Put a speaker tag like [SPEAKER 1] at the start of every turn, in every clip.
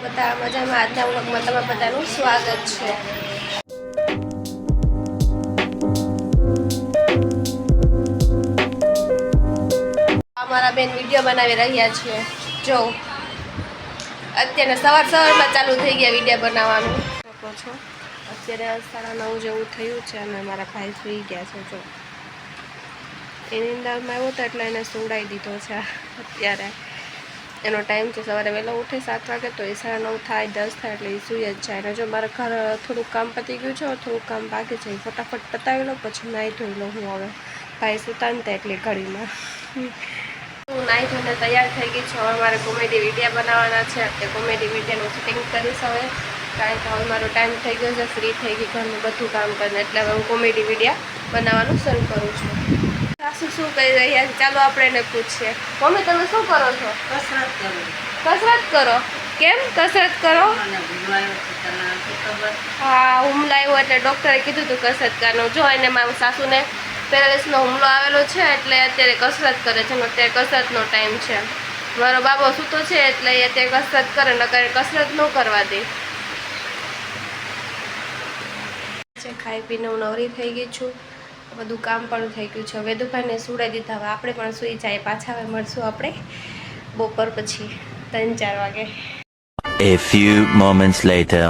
[SPEAKER 1] બધા મજામાં. આજના વ્લોગમાં તમારા બધાનું સ્વાગત છે. અમારા બેન વિડીયો બનાવી રહ્યા છે. જો અત્યારે સવારમાં ચાલુ થઈ ગયા વિડીયો બનાવવાનું. શકો છો અત્યારે 9:30 જેવું થયું છે અને મારા ભાઈ સુઈ ગયા છે. જો એની અંદરમાં આવ્યો તો એટલે એને સુવડાવી દીધો છે. અત્યારે એનો ટાઈમ છે સવારે વહેલો ઉઠે 7 વાગે, તો એ 9:30 થાય 10 થાય એટલે એ સૂઈ જ જાય. અને જો મારા ઘર થોડુંક કામ પતી ગયું છે, થોડુંક કામ બાકી છે, ફટાફટ પતાવી લો પછી નાહી ધોઈ લઉં હું. હવે ભાઈ સુતા ને એટલી ઘડીમાં હું નાહી ધોઈને તૈયાર થઈ ગઈ છું. હવે મારે કોમેડી વિડીયો બનાવવાના છે. તે કોમેડી વિડીયોનું શૂટિંગ કરીશ હવે, કારણ કે હવે મારો ટાઈમ થઈ ગયો છે, ફ્રી થઈ ગઈ ઘરનું બધું કામ કરીને, એટલે હવે હું કોમેડી વિડીયો બનાવવાનું શરૂ કરું છું. સાસુ શું કરી રહ્યા છે ચાલો આપણે એને પૂછીએ. મમ્મી તમે શું કરો છો? કસરત કરો. કેમ કસરત કરો? હા, હુમલો આવ્યો એટલે ડૉક્ટરે કીધું હતું કસરત કરવાનું. જો એને મારા સાસુને પેરાલિસનો હુમલો આવેલો છે એટલે અત્યારે કસરત કરે છે. અત્યારે કસરતનો ટાઈમ છે. મારો બાબો સૂતો છે એટલે એ અત્યારે કસરત કરે, નકર કસરત ન કરવા દે. ખાઈ પીને હું નવરી થઈ ગઈ છું. બધું કામ પણ થઈ ગયું છે. વેદુભાઈને સુડાઈ દીધા. હવે આપણે પણ સૂઈ જાય. પાછા હવે મળશું આપણે બપોર પછી 3-4 વાગે.
[SPEAKER 2] A few moments later.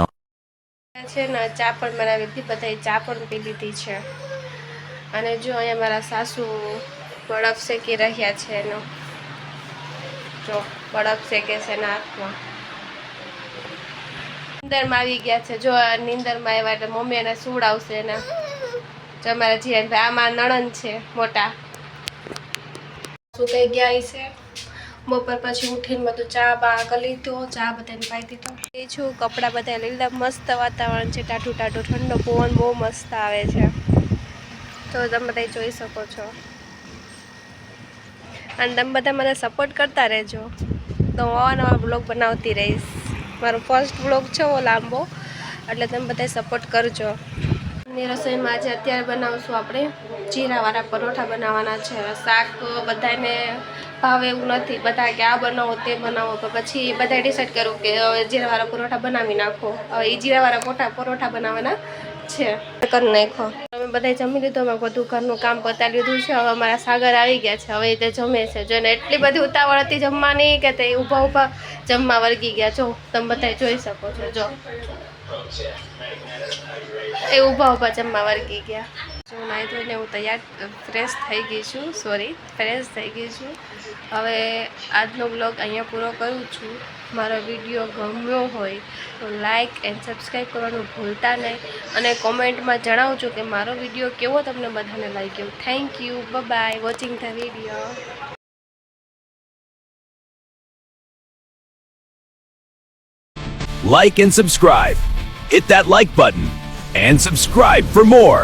[SPEAKER 1] છે ને ચા પણ બનાવી લીધી, બધાએ ચા પણ પી લીધી છે. અને જો અહીંયા મારા સાસુ બળફ શેકી રહ્યા છે. એનો જો બળફ શેકે છે એના હાથમાં. નીંદરમાં આવી ગયા છે. જો નીંદરમાં આવ્યા એટલે મમ્મી એને સુવડાવશે એના. જો અમારા જીયાનભાઈ આમાં નણંદ છે મોટા. શું કહી ગયા છે બપોર પછી ઉઠીને બધું ચા બા કરી લીધો, ચા બધાને પાઈ દીધો. એ છું કપડાં બધા લીલા, મસ્ત વાતાવરણ છે, ટાઢું ટાઢું ઠંડો પવન બહુ મસ્ત આવે છે. તો તમે બધા જોઈ શકો છો. અને તમે બધા મને સપોર્ટ કરતા રહેજો, તો હું નવા બ્લોગ બનાવતી રહીશ. મારો ફર્સ્ટ બ્લોગ છે वो લાંબો, એટલે તમે બધા સપોર્ટ કરજો. ની રસોઈમાં આજે અત્યારે બનાવશું આપણે જીરાવાળા પરોઠા બનાવવાના છે. શાક બધાને ભાવે એવું નથી, બધા કે આ બનાવો તે બનાવો, તો પછી બધાએ ડિસાઈડ કર્યું કે હવે જીરાવાળા પરોઠા બનાવી નાખો. હવે એ જીરાવાળા પરોઠા બનાવવાના છે. કરી નાખો. અમે બધા જમી લીધું, અમે બધું ઘરનું કામ પતાવી લીધું છે. હવે અમારા સાગર આવી ગયા છે, હવે તે જમે છે. જો ને એટલી બધી ઉતાવળ હતી જમવાની કે તે ઊભા જમવા વળગી ગયા. જો તમે બધા જોઈ શકો છો. જો એ ઊભા જમવા વળગી ગયા. જો નાહી ધોઈને હું તૈયાર ફ્રેશ થઈ ગઈ છું. ફ્રેશ થઈ ગઈ છું. હવે આજનો બ્લોગ અહીંયા પૂરો કરું છું. મારો વિડીયો ગમ્યો હોય તો લાઇક એન્ડ સબસ્ક્રાઈબ કરવાનું ભૂલતા નહીં. અને કોમેન્ટમાં જણાવજો કે મારો વિડીયો કેવો તમને બધાને લાગ્યો. Thank you. Bye watching the video.
[SPEAKER 3] Like and subscribe. Hit that like button and subscribe for more.